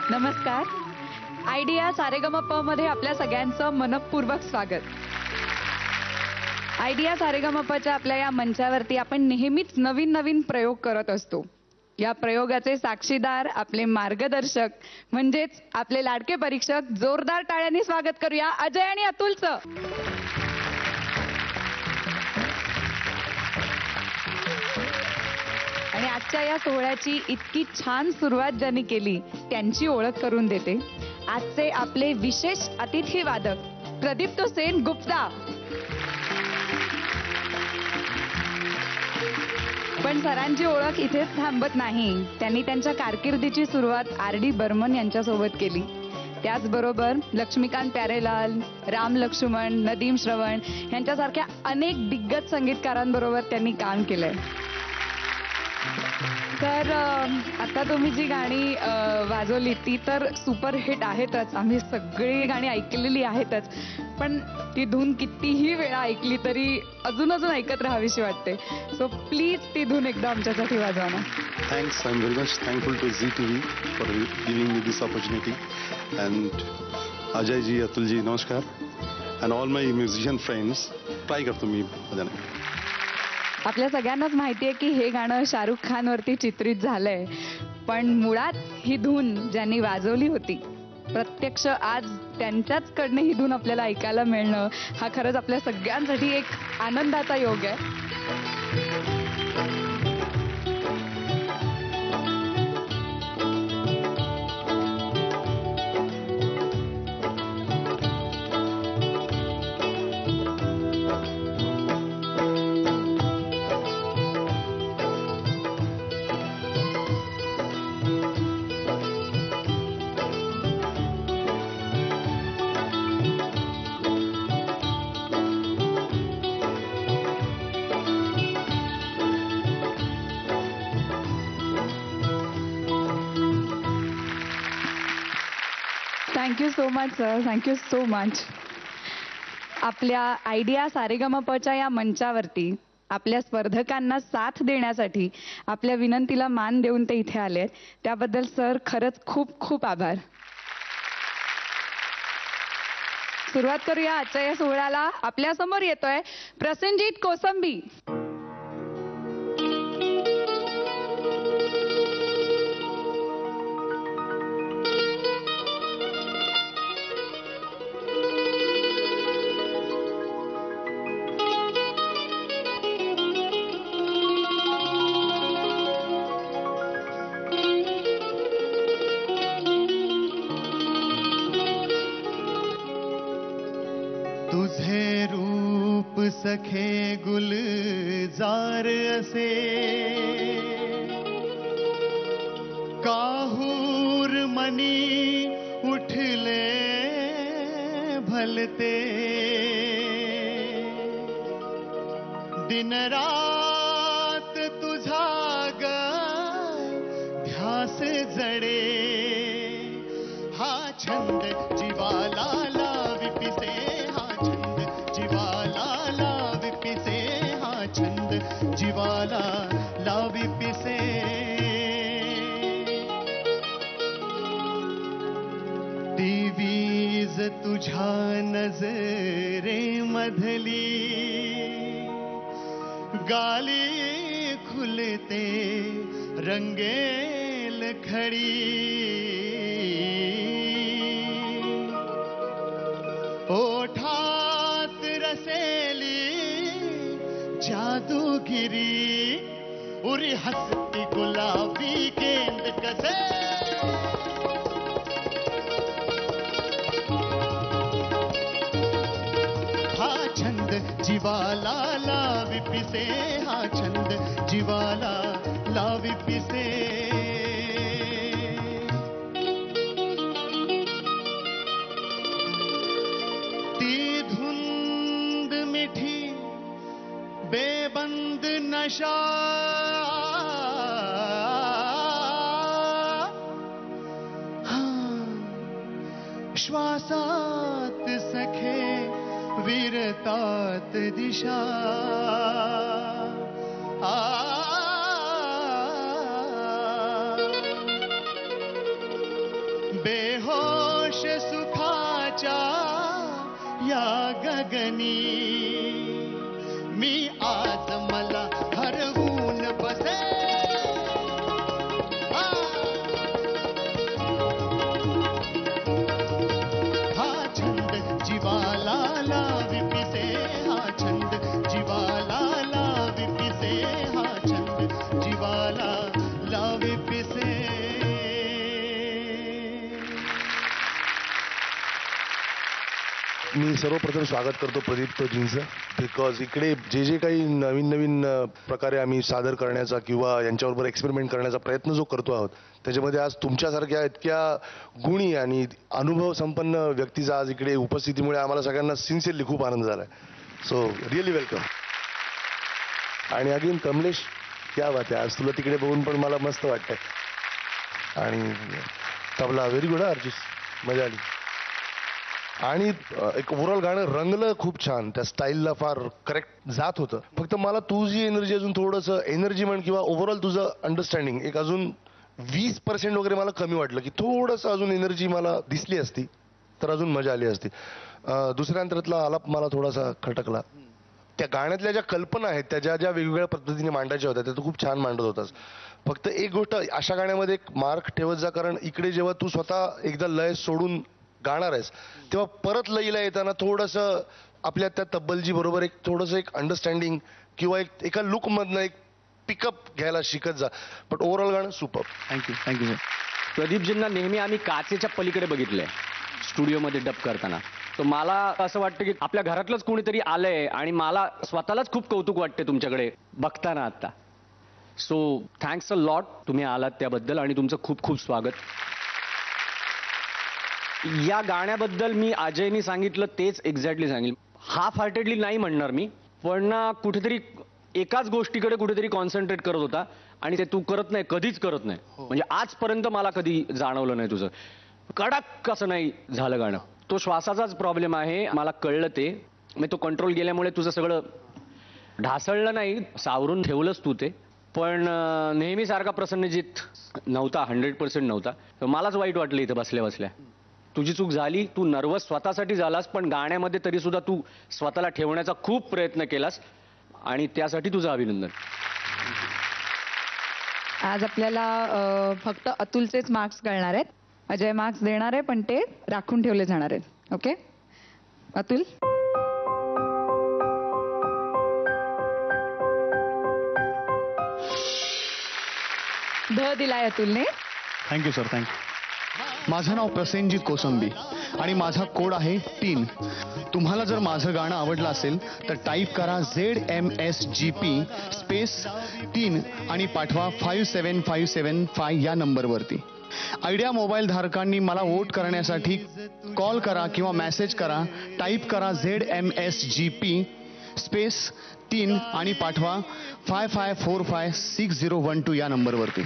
नमस्कार. आयडिया सारेगमप मध्ये आपल्या सगळ्यांचं मनपूर्वक स्वागत. आयडिया सारेगमपच्या आपल्या या मंचावरती आपण नेहमीच नवीन नवीन प्रयोग करत असतो. या प्रयोगाचे साक्षीदार आपले मार्गदर्शक म्हणजेच आपले लाडके परीक्षक. जोरदार टाळ्यांनी स्वागत करूया अजय आणि अतुलचं. आणि आजच्या या सोहळ्याची इतकी छान सुरुवात ज्यांनी केली त्यांची ओळख करून देते आजचे आपले विशेष अतिथी वादक प्रदीप्त सेन गुप्ता. पण सरांची ओळख इथेच थांबत नाही. त्यांनी त्यांच्या कारकिर्दीची सुरुवात RD बर्मन यांच्यासोबत केली. त्याचबरोबर लक्ष्मीकांत प्यारेलाल, राम लक्ष्मण, नदीम श्रवण यांच्यासारख्या अनेक दिग्गज संगीतकारांबरोबर त्यांनी काम केलंय. तर आता तुम्ही जी गाणी वाजवली ती तर सुपरहिट आहेतच. आम्ही सगळी गाणी ऐकलेली आहेतच. पण ती धून कितीही वेळा ऐकली तरी अजून अजून ऐकत राहावीशी वाटते. सो प्लीज ती धून एकदा आमच्यासाठी वाजवा ना. Thanks. I am very much thankful to Zee TV for giving me this opportunity. And Ajayji, Atulji, नमस्कार. And all my musician friends. Try करतो मी बजाने. आपल्या सगळ्यांनाच माहिती आहे की हे गाणं शाहरुख खान वरती चित्रित झालंय. पण मुळात ही धून ज्यांनी वाजवली होती प्रत्यक्ष आज त्यांच्याचकडनं ही धून आपल्याला ऐकायला मिळणं हा खरंच आपल्या सगळ्यांसाठी एक आनंदाचा योग आहे. Thank you so much sir. Thank you so much. आपल्या आयडिया सारेगमपच्या या मंचावरती आपल्या स्पर्धकांना साथ देण्यासाठी आपल्या विनंतीला मान देऊन ते इथे आले. त्याबद्दल सर खरंच खूप खूप आभार. सुरुवात करूया आजच्या या सोहळ्याला. आपल्या समोर येतोय प्रसेनजीत कोसंबी. तुझे रूप सखे गुलजार असे, काहूर मनी उठले भलते, दिन रात तुझा ग ध्यास जडे, हा छंद जीवाला लावी पिसे, हा छंद जीवाला लावी पिसे, हा छंद जीवाला लावी पिसे. ती वीज तुझ्या नजरे मधली, गाली खुलते रंगेल खडी, ओठात रसेली जादूगिरी, उरी हसती गुलाबी गेंद कसे, हा छंद जीवाला लावी पिसे, हा छंद जीवाला लावी पिसे. ती धुंद मिठी बेबंद नशा, श्वासात सखे विरतात दिशा बेहोश सुखाच्या या गगनी मी आज मला हरवून बसे हा छंद जीवाला लावी पिसे हा छंद जीवाला लावी पिसे हा छंद जीवाला लावी पिसे मी सर्वप्रथम स्वागत करतो प्रदीप जींचं, बिकॉज इकडे जे जे काही नवीन नवीन प्रकारे आम्ही सादर करण्याचा किंवा यांच्याबरोबर एक्सपेरिमेंट करण्याचा प्रयत्न जो करतो आहोत, त्याच्यामध्ये आज तुमच्यासारख्या इतक्या गुणी आणि अनुभव संपन्न व्यक्तीचा आज इकडे उपस्थितीमुळे आम्हाला सगळ्यांना सिन्सिअरली खूप आनंद झाला आहे. So really welcome. आणि अगेन कमलेश, क्या बात आहे, आज तुला तिकडे बघून पण मला मस्त वाटतंय. आणि तबला व्हेरी गुड अर्जुस, मजा आली. आणि एक ओव्हरऑल गाणं रंगलं खूप छान, त्या स्टाईलला फार करेक्ट जात होतं. फक्त मला तुझी एनर्जी अजून थोडंसं एनर्जी म्हण किंवा ओव्हरऑल तुझं अंडरस्टँडिंग एक अजून 20% वगैरे मला कमी वाटलं, की थोडंसं अजून एनर्जी मला दिसली असती तर अजून मजा आली असती. दुसऱ्या अंतरातला आलाप मला थोडासा खटकला. त्या गाण्यातल्या ज्या कल्पना आहेत त्या ज्या ज्या वेगवेगळ्या पद्धतीने मांडायच्या होत्या त्या तू खूप छान मांडत होतास. फक्त एक गोष्ट अशा गाण्यामध्ये एक मार्क ठेवत जा, कारण इकडे जेव्हा तू स्वतः एकदा लय सोडून गाणार आहेस तेव्हा परत लईला येताना थोडंसं आपल्या त्या तब्बलजी बरोबर एक थोडंसं एक अंडरस्टँडिंग किंवा एका लुकमधनं एक पिकअप घ्यायला शिकत जा. बट ओव्हरऑल गाणं सुपर. Thank you sir. प्रदीपजींना नेहमी आम्ही काचेच्या पलीकडे बघितलंय स्टुडिओमध्ये डब करताना. तर मला असं वाटतं की आपल्या घरातलंच कोणीतरी आलंय आणि मला स्वतःलाच खूप कौतुक वाटते तुमच्याकडे बघताना आता. सो थँक्स अ लॉट, तुम्ही आलात त्याबद्दल आणि तुमचं खूप खूप स्वागत. या गाण्याबद्दल मी अजयनी सांगितलं तेच एक्झॅक्टली सांगेल. हाफ हार्टेडली नाही म्हणणार मी, पण ना कुठेतरी एकाच गोष्टीकडे कुठेतरी कॉन्सन्ट्रेट करत होता आणि ते तू करत नाही, कधीच करत नाही. म्हणजे आजपर्यंत मला कधी जाणवलं नाही तुझं. कडक कसं नाही झालं गाणं. तो श्वासाचाच प्रॉब्लेम आहे, मला कळलं ते. मी तो कंट्रोल गेल्यामुळे तुझं सगळं ढासळलं नाही, सावरून ठेवलंच तू ते. पण नेहमीसारखा प्रसन्नजित नव्हता, 100% नव्हता. मलाच वाईट वाटलं इथं बसल्या बसल्या. तुझी चूक झाली, तू नर्वस स्वतःसाठी झालास, पण गाण्यामध्ये तरी सुद्धा तू स्वतःला ठेवण्याचा खूप प्रयत्न केलास आणि त्यासाठी तुझं अभिनंदन. आज आपल्याला फक्त अतुलचेच मार्क्स कळणार आहेत. अजय मार्क्स देणार आहे पण ते राखून ठेवले जाणार आहेत. ओके अतुल. दिलाय अतुलने. Thank you sir, thank you. माझं नाव प्रसेनजीत कोसंबी आणि माझा कोड आहे 3. तुम्हाला जर माझं गाणं आवडलं असेल तर टाईप करा ZMSGP स्पेस 3 आणि पाठवा 57575 या नंबरवरती. आयडिया मोबाईल धारकांनी मला वोट करण्यासाठी कॉल करा किंवा मेसेज करा. टाईप करा ZMSGP स्पेस 3 आणि पाठवा 55456012 या नंबरवरती.